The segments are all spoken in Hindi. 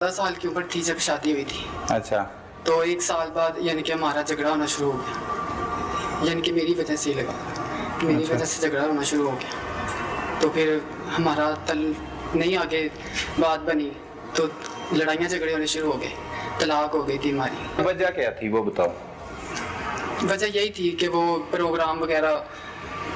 10 साल की उम्र थी जब शादी हुई थी। अच्छा। तो 1 साल बाद यानी कि हमारा झगड़ा होना शुरू हो गया, यानी कि मेरी वजह से ही लगा, मेरी अच्छा। वजह से झगड़ा होना शुरू हो गया। तो फिर हमारा नहीं आगे बात बनी, तो लड़ाइयाँ झगड़े होने शुरू हो गए, तलाक हो गई थी हमारी। वजह क्या थी वो बताओ। वजह यही थी कि वो प्रोग्राम वगैरह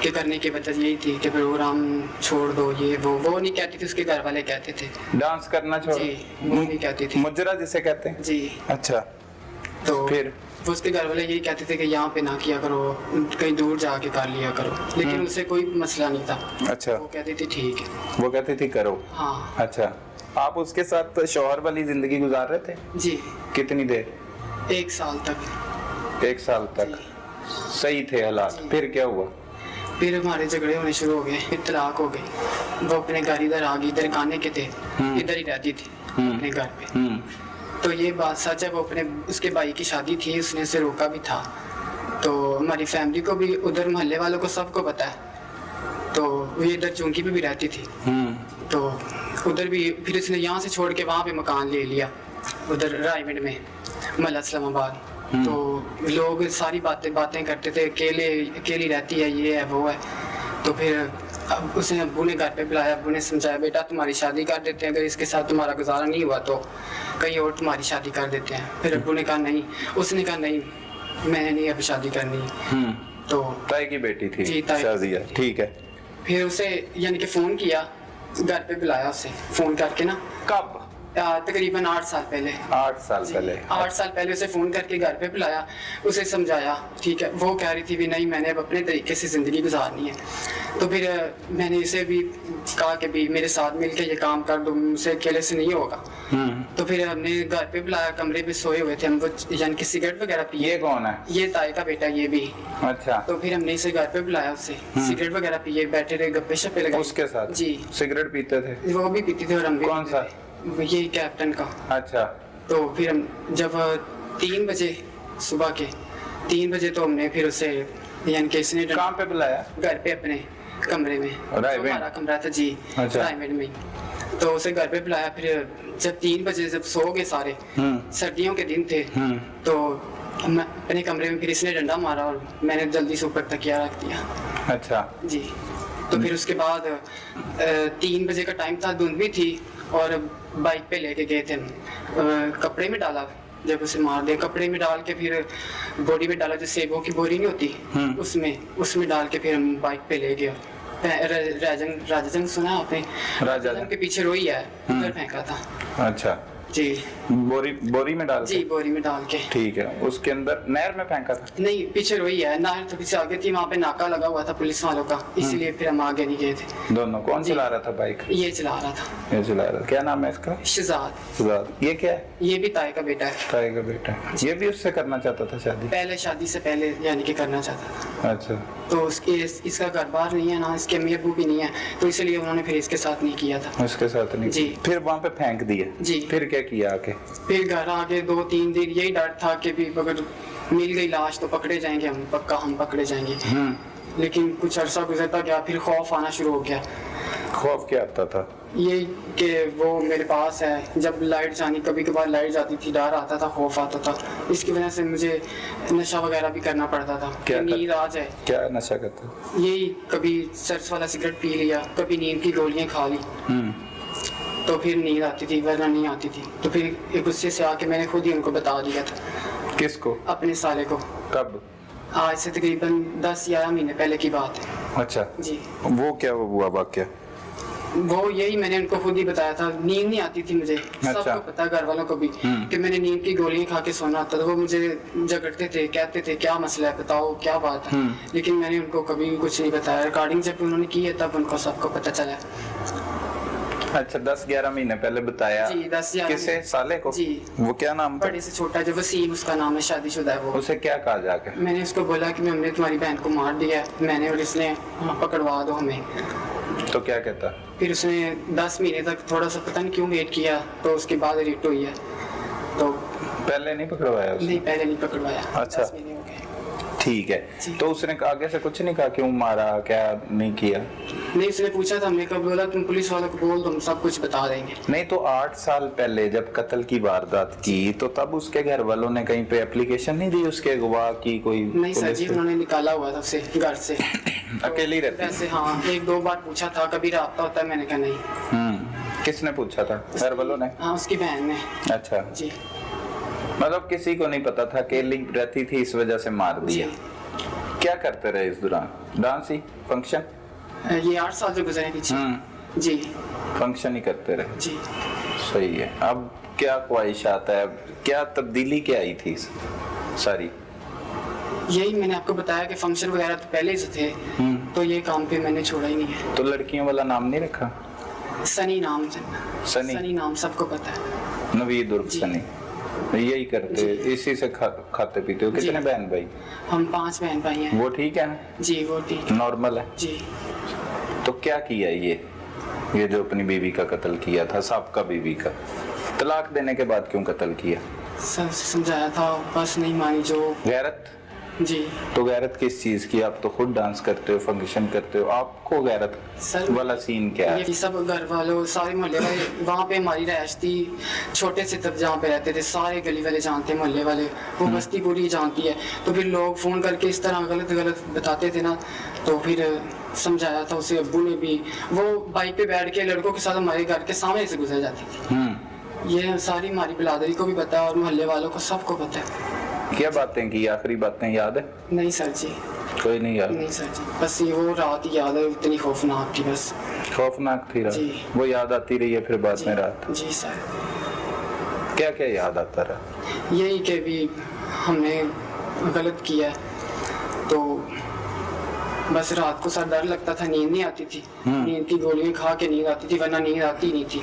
के करने की वजह यही थी कि प्रोग्राम छोड़ दो, ये वो नहीं कहती थी, उसके घर वाले कहते थे। डांस करना छोड़। जी, वो नहीं कहती थी। मुजरा जिसे कहते हैं। जी। अच्छा। तो फिर वो उसके घर वाले यही कहते थे कि यहाँ पे ना किया करो, कहीं दूर जाके कर लिया करो, लेकिन उससे कोई मसला नहीं था। अच्छा। वो कहती थी ठीक है। वो कहती थी करो। हाँ। अच्छा। आप उसके साथ शौहर वाली जिंदगी गुजार रहे थे? जी। कितनी देर? 1 साल तक। 1 साल तक सही थे हालात। फिर क्या हुआ? फिर हमारे झगड़े होने शुरू हो गए, फिर तलाक हो गई। वो अपने घर इधर आ गई, इधर गाने के थे, इधर ही रहती थी अपने घर पे। तो ये बात सच है, वो अपने उसके भाई की शादी थी, उसने उसे रोका भी था। तो हमारी फैमिली को भी, उधर मोहल्ले वालों को सबको पता है। तो वो इधर चौंकी पे भी रहती थी। तो उधर भी फिर उसने यहाँ से छोड़ के वहाँ पे मकान ले लिया, उधर रायगढ़ में, मल्ला इस्लामाबाद। तो लोग सारी बातें करते थे, अकेली रहती है, ये है वो है। तो फिर अब उसने अब्बू ने घर पे बुलाया, अब्बू ने समझाया बेटा तुम्हारी शादी कर देते हैं, अगर इसके साथ तुम्हारा गुजारा नहीं हुआ तो कहीं और तुम्हारी शादी कर देते हैं। फिर अब्बू ने कहा नहीं, उसने कहा नहीं मैंने नहीं अब शादी करनी। तो ताई की बेटी थी। जी, ताई। शाजिया, ठीक है। फिर उसे यानी कि फ़ोन किया, घर पे बुलाया उसे फ़ोन करके ना। कब? तकरीबन 8 साल पहले। 8 साल जी, पहले। 8 साल पहले उसे फ़ोन करके घर पे बुलाया, उसे समझाया, ठीक है। वो कह रही थी भी नहीं मैंने अब अपने तरीके से ज़िंदगी गुजारनी है। तो फिर मैंने इसे भी कहा कि भी मेरे साथ मिलके ये काम कर दो, मुझसे अकेले से नहीं होगा। तो फिर हमने घर पे बुलाया, कमरे पे सोए हुए थे हम, वो यानी कि सिगरेट वगैरह पिए। ये कौन है? ये ताई का बेटा, ये भी। अच्छा। तो फिर हमने इसे घर पे बुलाया, उससे सिगरेट वगैरह पिए, बैठे रहे, गप्पे शप्पे लगाए उसके साथ? जी। सिगरेट पीते थे? वो भी पीती थी और हम भी कौन पीते सा? थे। ये कैप्टन का। अच्छा। तो फिर हम जब 3 बजे सुबह के 3 बजे तो हमने फिर उसे यानी कि इसने कहाँ पे बुलाया? घर पे अपने कमरे में, रायगढ़? हमारा कमरा था जी। अच्छा। रायगढ़ में। तो उसे घर पे बुलाया, फिर जब 3 बजे जब सो गए सारे, सर्दियों के दिन थे, तो हम अपने कमरे में फिर इसने डंडा मारा और मैंने जल्दी से ऊपर तकिया रख दिया। अच्छा जी। तो फिर उसके बाद 3 बजे का टाइम था, धुंध भी थी और बाइक पे लेके गए थे हम। कपड़े में डाला, जब उसे मार दिया कपड़े में डाल के, फिर बोरी में डाला, जो सेबों की बोरी नहीं होती उसमें डाल के फिर हम बाइक पे ले गए। राजाजंग सुना आपने? राजाजंग के पीछे रोई है, उधर फेंका था। अच्छा जी। बोरी में डाल जी, बोरी में डाल के। ठीक है। उसके अंदर नहर में फेंका था? नहीं, पीछे रोई है, नहर तो पीछे आगे थी, वहाँ पे नाका लगा हुआ था पुलिस वालों का, इसीलिए फिर हम आगे नहीं गए थे। दोनों? कौन चला रहा था बाइक? ये चला रहा था। ये चला रहा था। क्या नाम है इसका? शहजाद। शहजाद। ये क्या है? ये भी ताई का बेटा है। ताई का बेटा है। ये भी उससे करना चाहता था शादी? पहले शादी से पहले यानी कि करना चाहता था। अच्छा। तो इसका घर बार नहीं है ना, इसके अम्मी अब्बू भी नहीं है, तो इसलिए उन्होंने फिर इसके साथ नहीं किया था। उसके साथ नहीं? जी। फिर वहाँ पे फेंक दिए? जी। फिर क्या किया आके? फिर घर आगे 2-3 दिन यही डर था कि भी अगर मिल गई लाश तो पकड़े जाएंगे हम, पक्का हम पकड़े जाएंगे। लेकिन कुछ अरसा गुजरता गया, फिर खौफ आना शुरू हो गया। खौफ क्या आता था? ये कि वो मेरे पास है, जब लाइट जानी, कभी कभार लाइट जाती थी, डर आता था, खौफ आता था। इसकी वजह से मुझे नशा वगैरह भी करना पड़ता था, क्या नींद आ जाए। क्या नशा करता? यही कभी सर्स वाला सिगरेट पी लिया, कभी नींद की गोलियां खा ली, तो फिर नींद आती थी, वरना नहीं आती थी। तो फिर एक गुस्से से आके मैंने खुद ही उनको बता दिया था। किसको? अपने साले को। कब? आज से तकरीबन 10-11 महीने पहले की बात है। अच्छा जी। वो क्या हुआ वाकया? वो यही मैंने उनको खुद ही बताया था, नींद नहीं आती थी मुझे। अच्छा। सबको पता, घर वालों को भी, कि मैंने नींद की गोलियां खा के सोना था। तो वो मुझे झगड़ते थे, कहते थे क्या मसला है, बताओ क्या बात है। लेकिन मैंने उनको कभी कुछ नहीं बताया। रिकॉर्डिंग जब उन्होंने की है तब उनको सबको पता चला। अच्छा, 10-11 महीने पहले बताया? जी, 10-11। किसे? साले को? जी। वो क्या नाम था? बड़े से छोटा, जो वसीम उसका नाम है, शादीशुदा है वो। उसे क्या कहा जाके? मैंने उसको बोला कि हमने तुम्हारी बहन को मार दिया है, मैंने, और इसने पकड़वा दो हमें। तो क्या कहता? फिर उसने 10 महीने तक थोड़ा सा पता नहीं क्यों वेट किया, तो उसके बाद रिट हुई है। तो पहले नहीं पकड़वाया उसने? नहीं, पहले नहीं पकड़वाया। अच्छा। 10 महीने हो गए। ठीक है, तो उसने आगे से कुछ नहीं कहा क्यों मारा, क्या नहीं किया? नहीं, उसने पूछा था, हमने कब बोला तुम पुलिस वालों को बोल, तुम सब कुछ बता देंगे। नहीं तो 8 साल पहले जब कत्ल की वारदात की तो तब उसके घर वालों ने कहीं पे एप्लीकेशन नहीं दी उसके गवाह की कोई? नहीं सर जी, उन्होंने निकाला हुआ था उसे घर से। अकेली रहती? वैसे हाँ, 1-2 बार पूछा था कभी रास्ता होता है, मैंने कहा नहीं। किसने पूछा था? घर वालों ने? हाँ, उसकी बहन ने। अच्छा जी, मतलब किसी को नहीं पता था, अकेली रहती थी इस वजह से मार दिया। क्या करते रहे इस दौरान? डांस ही, फंक्शन? ये 8 साल से गुजरे पीछे। जी, फंक्शन ही करते रहे। जी। सही है। अब क्या ख्वाहिशात है, क्या तब्दीली क्या आई थी सारी? यही मैंने आपको बताया कि फंक्शन वगैरह तो पहले से थे, तो ये काम पे मैंने छोड़ा ही नहीं है। तो लड़कियों वाला नाम नहीं रखा? सनी नाम से। सनी नाम सबको पता है। नवीद उर्फ सनी। यही करते, इसी से खाते पीते हो? कितने बहन भाई? हम 5 बहन भाई हैं। वो ठीक है? जी, वो ठीक है। नॉर्मल है जी। तो क्या किया ये जो अपनी बीवी का कत्ल किया था, साबका बीवी का, तलाक देने के बाद क्यों कत्ल किया? सर से समझाया था, बस नहीं मानी। जो गैरत? जी। तो गैरत किस चीज की? आप तो खुद डांस करते हो, फंक्शन करते हो, आपको गैरत सर वाला सीन क्या है? ये सब घर वालों, सारे मोहल्ले वाले, वहाँ पे हमारी रहायश थी, छोटे से तब जहाँ पे रहते थे, सारे गली वाले जानते हैं, मोहल्ले वाले, वो बस्ती पूरी जानती है। तो फिर लोग फोन करके इस तरह गलत बताते थे ना, तो फिर समझाया था उसे। अब्बू ने भी, वो बाइक पे बैठ के लड़कों के साथ हमारे घर के सामने से गुजर जाती थी। ये सारी हमारी बिरादरी को भी पता है और मोहल्ले वालों को सबको पता है। क्या बातें की, आखिरी बातें याद है? नहीं सर जी, कोई नहीं याद? नहीं सर जी, बस ये वो रात ही याद है, इतनी खौफनाक थी, बस खौफनाक थी रात? वो याद आती रही है फिर बाद में रात? जी सर। क्या क्या याद आता रहा? यही कि भी हमने गलत किया है, तो बस रात को सर डर लगता था, नींद नहीं आती थी। नींद की गोलियां खा के नींद आती थी, वरना नींद आती नहीं थी।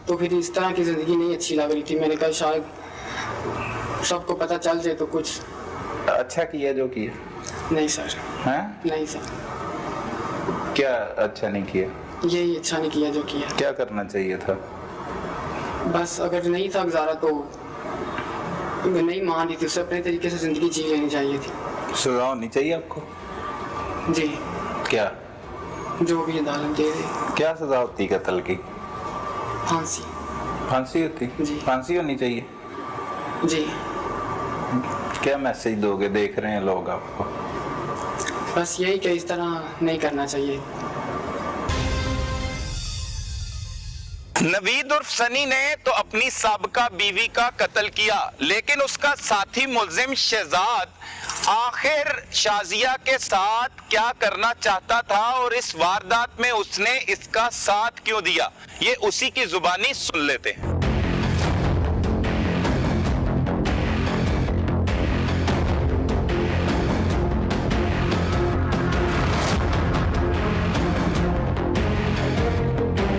तो फिर इस तरह की जिंदगी नहीं अच्छी लग रही थी। मैंने कहा शायद सबको पता चल जाए तो कुछ अच्छा किया जो किया। नहीं सर। हैं? नहीं सर। क्या अच्छा नहीं किया? यही अच्छा नहीं किया जो किया। क्या करना चाहिए था? बस अगर नहीं था गुजारा तो नहीं मान रही थी, उसे अपने तरीके से जिंदगी जी लेनी चाहिए थी। सजा होनी चाहिए आपको? जी। क्या? जो भी अदालत दे दे। क्या सजा होती कत्ल की? फांसी। फांसी होती? जी। फांसी होनी चाहिए। जी। क्या मैसेज दोगे, देख रहे हैं लोग आपको? बस यही कि इस तरह नहीं करना चाहिए। नवीद उर्फ सनी ने तो अपनी साबका बीवी का कत्ल किया, लेकिन उसका साथी मुल्जिम शहजाद आखिर शाजिया के साथ क्या करना चाहता था और इस वारदात में उसने इसका साथ क्यों दिया, ये उसी की जुबानी सुन लेते हैं।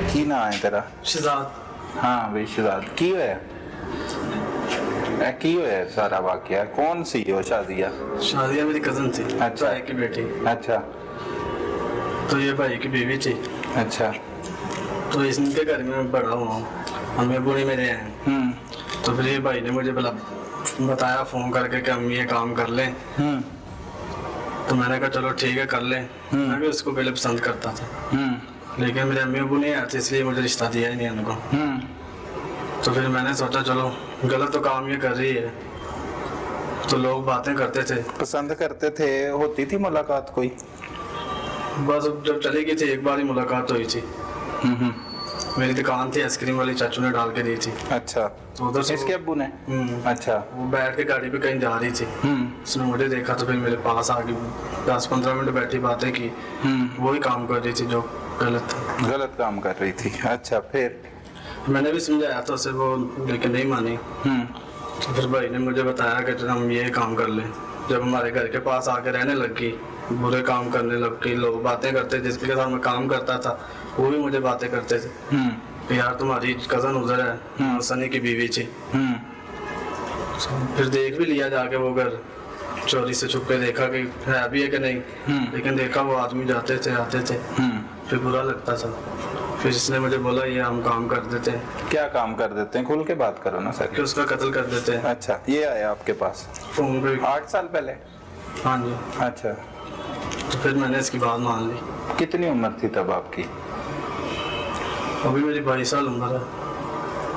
की ना है तेरा? शहजाद। हाँ भाई शहजाद, की है की है सारा वाकया? कौन सी हो शाजिया? शादिया मेरी कजन थी। अच्छा। भाई की बेटी। अच्छा। तो ये भाई की बीवी थी। अच्छा। तो इनके घर में मैं बड़ा हुआ हूँ, हमें बुढ़ी मेरे हैं। तो फिर ये भाई ने मुझे बताया फोन करके कि हम ये काम कर लें। तो मैंने कहा चलो ठीक है कर लें। मैं भी उसको पहले पसंद करता था, लेकिन मेरे अम्मी अबू नहीं आते, इसलिए मुझे रिश्ता दिया ही नहीं उनको। तो फिर मैंने सोचा चलो गलत तो काम ये कर रही है, तो लोग बातें करते थे। पसंद करते थे, होती थी मुलाकात कोई? बस जब चली गई थी एक बार ही मुलाकात हुई थी। मेरी दुकान थी आइसक्रीम वाली, चाचू ने डाल के दी थी। अच्छा। तो उधर से इसके अब्बू ने? अच्छा। वो बैठ के गाड़ी पे कहीं जा रही थी। उसने मुझे देखा तो फिर मेरे पास आ गई, 10-15 मिनट बैठी, बातें की। वही काम कर रही थी जो गलत था। गलत काम कर रही थी। अच्छा, फिर? मैंने भी समझाया था उसे, वो लेकिन नहीं मानी। तो फिर भाई ने मुझे बताया कि हम ये काम कर लें। जब हमारे घर के पास आके रहने लगी, बुरे काम करने लगी, लोग बातें करते, जिसके साथ मैं काम करता था वो भी मुझे बातें करते थे कि यार तुम्हारी कजन उधर है, सनी की बीवी थी। फिर देख भी लिया जाके वो घर, चोरी से छुप के देखा कि है भी है कि नहीं। लेकिन देखा वो आदमी जाते थे आते थे, फिर बुरा लगता था। फिर इसने मुझे बोला ये हम काम कर देते हैं। क्या काम कर देते हैं? खुल के बात करो ना सर। कि उसका कत्ल कर देते हैं। अच्छा, ये आया आपके पास फोन पे? 8 साल पहले? हाँ जी। अच्छा, तो फिर मैंने इसकी बात मान ली। कितनी उम्र थी तब आपकी? अभी मेरी 22 साल उम्र है।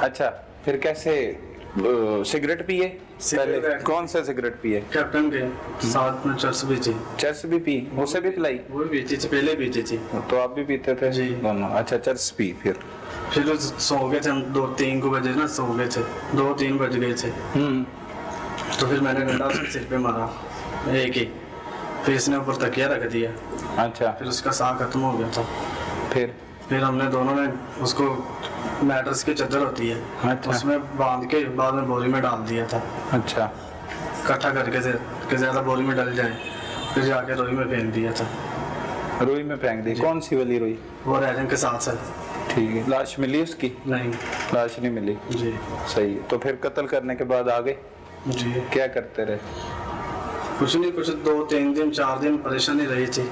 अच्छा, फिर कैसे सिगरेट पिए? सिगरेट- पहले कौन सा सिगरेट पिए? कैप्टन के साथ में चर्च भी थी, चर्च भी पी? उसे भी पिलाई? वो भी पीती थी, पहले पीती थी। तो आप भी पीते थे? जी। दोनों। अच्छा, चर्च पी फिर सो गए थे हम, 2-3 को बजे ना सो गए थे, 2-3 बज गए थे। तो फिर मैंने डंडा उसके सिर पे मारा, एक ही। फिर इसने ऊपर तकिया रख दिया, अच्छा, फिर उसका साह खत्म हो गया था। फिर हमने दोनों ने उसको मैट्रेस की चादर होती है, अच्छा। उसमें बांध के बाद में बोरी में डाल दिया था, अच्छा, इकट्ठा करके से कि ज्यादा बोरी में डल जाए। फिर जाके रोई में फेंक दिया था। रुई में फेंक दी? कौन सी वाली रुई? वो रैजन के साथ है। ठीक है। लाश मिली उसकी? नहीं लाश नहीं मिली। जी। सही है। तो फिर कत्ल करने के बाद आगे जी क्या करते रहे? कुछ नहीं, कुछ 2-3 दिन 4 दिन परेशानी रही थी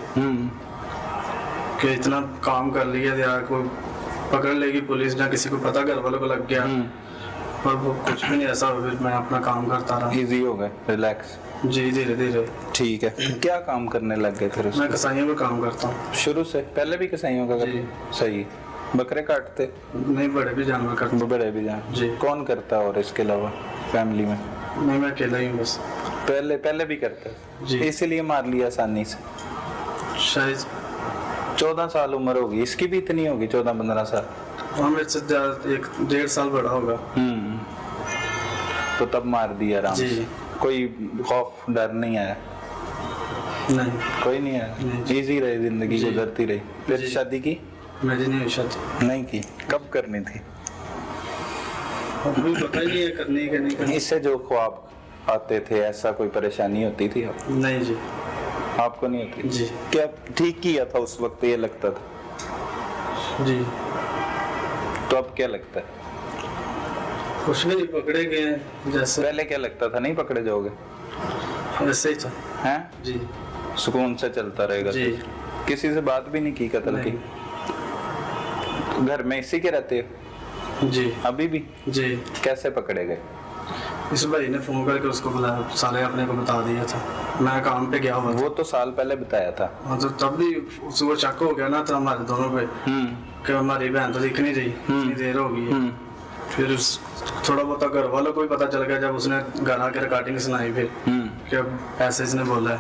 कि इतना काम कर लिया यार, कोई पकड़ लेगी पुलिस, ना किसी को पता, घर वालों को लग गया। और वो कुछ भी नहीं ऐसा हुआ। फिर मैं अपना काम करता रहा। इजी हो गए, रिलैक्स? जी, धीरे धीरे। ठीक है। क्या काम करने लग गए फिर उसमें? मैं कसाईयों का काम करता हूँ शुरू से? पहले भी कसाईयों का जी। करते? सही। बकरे काटते? नहीं, बड़े भी जानवर करता हूँ। बड़े भी जान? जी। कौन करता और इसके अलावा फैमिली में? नहीं, मैं अकेला ही हूँ बस। पहले भी करते? जी। इसीलिए मार लिया आसानी से? शायद 14 साल उम्र होगी इसकी भी? इतनी होगी 14-15 साल? हाँ, मेरे से 1-1.5 साल बड़ा होगा। तो तब मार दिया आराम जी। से? कोई खौफ डर नहीं आया? नहीं, कोई नहीं आया? नहीं। इजी रही जिंदगी, जी। गुजरती रही। फिर जी। शादी की? मेरी नहीं हुई शादी। नहीं की? कब करनी थी? अभी पता ही नहीं है करनी है कि नहीं करनी। इससे जो ख्वाब आते थे, ऐसा कोई परेशानी होती थी आप? नहीं जी। आपको नहीं होती? जी। क्या ठीक किया था उस वक्त, ये लगता था? जी, तो अब क्या लगता है? कुछ भी नहीं, पकड़े गए हैं जैसे। पहले क्या लगता था, नहीं पकड़े जाओगे? ऐसे ही था। हैं? जी। सुकून से चलता रहेगा? जी। किसी से बात भी नहीं की कत्ल की? नहीं। घर में इसी के रहते हो जी। अभी भी? जी। कैसे पकड़े गए? इस भाई ने फोन करके उसको बुलाया, साले अपने को बता दिया था। मैं काम पे गया हुआ था। वो तो साल पहले बताया था। हाँ, तो तब भी उसको शक हो गया ना था हमारे दोनों पे कि हमारी बहन तो दिख नहीं रही, इतनी देर हो गई है। फिर थोड़ा बहुत घर वालों को भी पता चल गया जब उसने घर आकर रिकॉर्डिंग सुनाई फिर कि अब ऐसे इसने बोला है।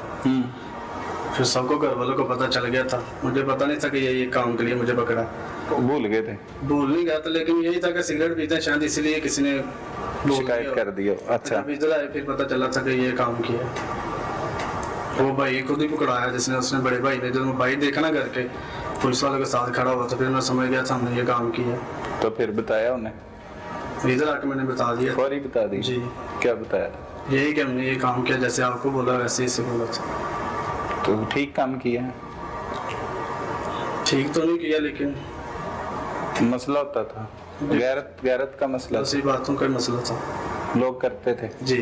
फिर सबको घर वालों को पता चल गया था। मुझे पता नहीं था कि ये काम के लिए मुझे पकड़ा। तो भूल गए थे? भूल नहीं गया था, लेकिन यही था कि सिगरेट पीते हैं शायद, इसलिए किसी ने बोल शिकायत दिया। कर दिया? अच्छा। जब इधर आए फिर पता चला था कि ये काम किया। वो भाई खुद ही पकड़ाया जिसने, उसने बड़े भाई ने। जब भाई देखा ना करके पुलिस वालों के साथ खड़ा हुआ, तो फिर मैं समझ गया था हमने ये काम किया। तो फिर बताया उन्हें? इधर आके मैंने बता दिया। फौरी बता दी? जी। क्या बताया? यही कि हमने ये काम किया, जैसे आपको बोला वैसे ही से बोला था। तो ठीक काम किया है? ठीक तो नहीं किया, लेकिन मसला होता था? गैरत का मसला? ऐसी बातों का मसला था। लोग करते थे? जी।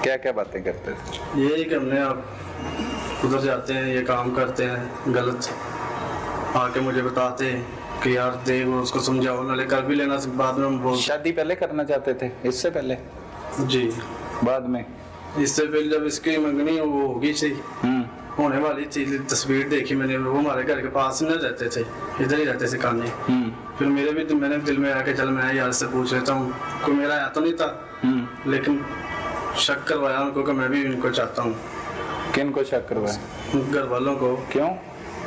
क्या क्या बातें करते थे? यही कि हमने आप उधर जाते हैं, ये काम करते हैं गलत, आके मुझे बताते हैं कि यार देख वो उसको समझाओ, नाले कर भी लेना, बाद में हम बोल। शादी पहले करना चाहते थे? इससे पहले? जी। बाद में? इससे पहले जब इसकी मंगनी वो होगी थी, होने वाली थी, तस्वीर देखी मैंने, वो हमारे घर के पास न रहते थे, इधर ही रहते थे काने। फिर मैंने दिल में आके चल मैं यार से पूछ लेता हूँ, कोई मेरा आया तो नहीं था, लेकिन शक करवाया उनको कि मैं भी इनको चाहता हूँ। किन को शक करवाया? घर वालों को। क्यों?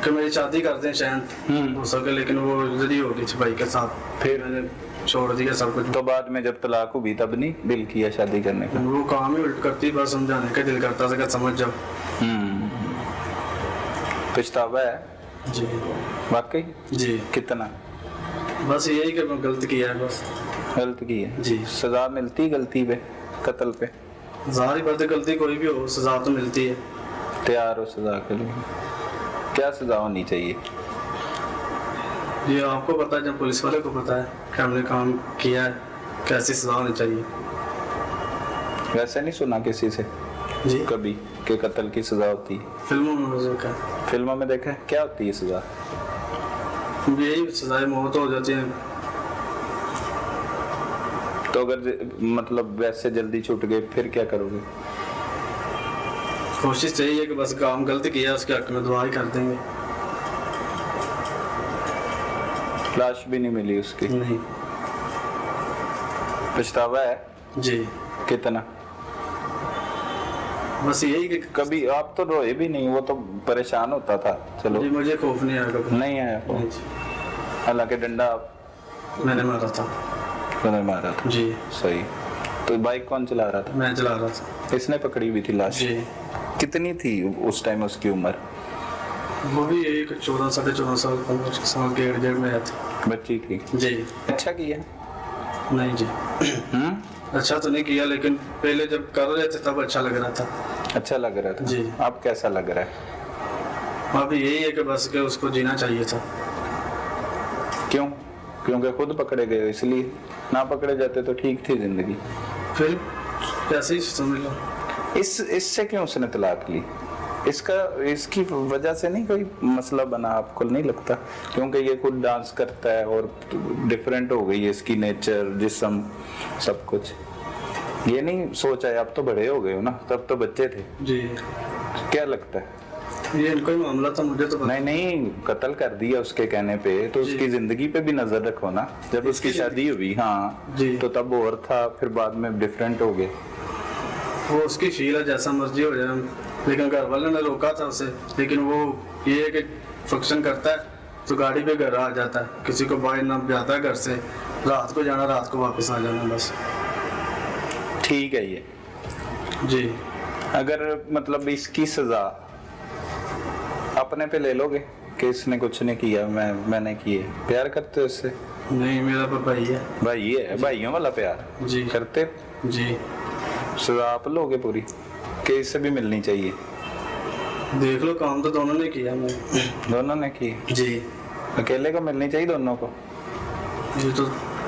कि मेरी शादी करते हैं शायद हो सके, लेकिन वो इधर ही हो गई थी भाई के साथ। फिर मैंने छोड़ दिया सब कुछ। तो बाद में जब तलाक हुई तब नहीं दिल किया शादी करने का? वो काम ही उल्ट करती, बस समझाने का दिल करता था कि समझ जाओ। पछतावा है? जी। वाकई? जी। कितना? बस यही कि मैं गलत किया है, बस गलत की है? जी। सजा मिलती गलती पे, कत्ल पे? जाहिर बात है, गलती कोई भी हो सजा तो मिलती है। तैयार हो सजा के लिए? क्या सजा होनी चाहिए? ये आपको पता है, जब पुलिस वाले को पता है कि हमने काम किया है, कैसी सजा होनी चाहिए। वैसे नहीं सुना किसी से जी। कभी कि कत्ल की सजा होती है? फिल्मों में मुझे क्या, फिल्मों में देखा है? क्या होती है सजा? यही सजाएं मौत हो जाती है। तो अगर मतलब वैसे जल्दी छूट गए फिर क्या करोगे? कोशिश यही है कि बस काम गलत किया उसके हक में दुआ ही कर देंगे। लाश भी नहीं मिली उसकी? नहीं पछतावा है? जी। कितना? बस यही कि कभी आप तो रोए भी नहीं, वो तो परेशान होता था। चलो जी, मुझे खौफ नहीं आया कभी। नहीं आया वो? नहीं जी। हालांकि डंडा मैंने मारा था। मैंने मारा था? जी। सही। तो बाइक कौन चला रहा था? मैं चला रहा था। इसने पकड़ी हुई थी लाश? जी। कितनी थी उस टाइम उसकी उम्र? वो भी यही 14 साढ़े 14 साल 15 साल के इर्द गिर्द में थी। बच्ची थी? जी। अच्छा किया? नहीं जी। अच्छा तो नहीं किया, लेकिन पहले जब कर रहे थे तब अच्छा लग रहा था। अच्छा लग रहा था? जी। अब कैसा लग रहा है? अब यही है कि बस के उसको जीना चाहिए था। क्यों? क्योंकि खुद पकड़े गए इसलिए? ना पकड़े जाते तो ठीक थी जिंदगी। फिर कैसे ही समझ लो। इससे क्यों उसने तलाक ली? इसकी वजह से नहीं कोई मसला बना आपको नहीं लगता? क्योंकि ये खुद डांस करता है और डिफरेंट हो गई है इसकी नेचर, जिस्म, सब कुछ। ये नहीं सोचा है? आप तो बड़े हो गए हो ना, तब तो बच्चे थे। जी। क्या लगता है? ये इनका ही मामला था, मुझे तो पता नहीं, कत्ल कर दिया उसके कहने पे, तो उसकी जिंदगी पे भी नजर रखो ना। जब उसकी शादी हुई, हाँ जी। तो तब और था, फिर बाद में डिफरेंट हो गए। वो उसकी फील है, जैसा मर्जी हो जाए, लेकिन घर वालों ने रोका था उसे। लेकिन वो ये है कि फंक्शन करता है तो गाड़ी पे घर आ जाता है, किसी को बाहर ना जाता है घर से, रात को जाना रात को वापस आ जाना, बस। ठीक है ये। जी। अगर मतलब इसकी सजा अपने पे ले लोगे कि इसने कुछ नहीं किया, मैंने किए, प्यार करते हो इससे? नहीं, मेरा भाई है। भाई है, भाइयों वाला प्यार जी करते हो? जी। सजा आप लोगे पूरी कि इससे भी मिलनी चाहिए? देख लो, काम तो दोनों ने किया। मैं दोनों ने की? जी। अकेले को मिलनी चाहिए दोनों को? ये तो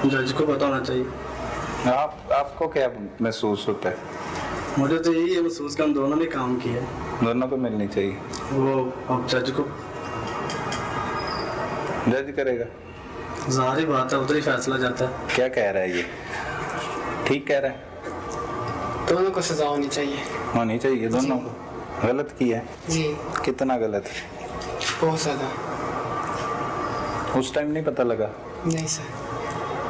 जज को पता होना चाहिए। आपको क्या महसूस होता है? मुझे तो यही है महसूस कि हम दोनों ने काम किया। दोनों को मिलनी चाहिए। वो अब जज को जज करेगा? जाहिर बात है, उधर ही फैसला जाता है। क्या कह रहा है ये? ठीक कह रहा है? दोनों को सजा होनी चाहिए। होनी चाहिए दोनों को? गलत किया है? जी। कितना गलत? बहुत ज्यादा। उस टाइम नहीं पता लगा? नहीं सर।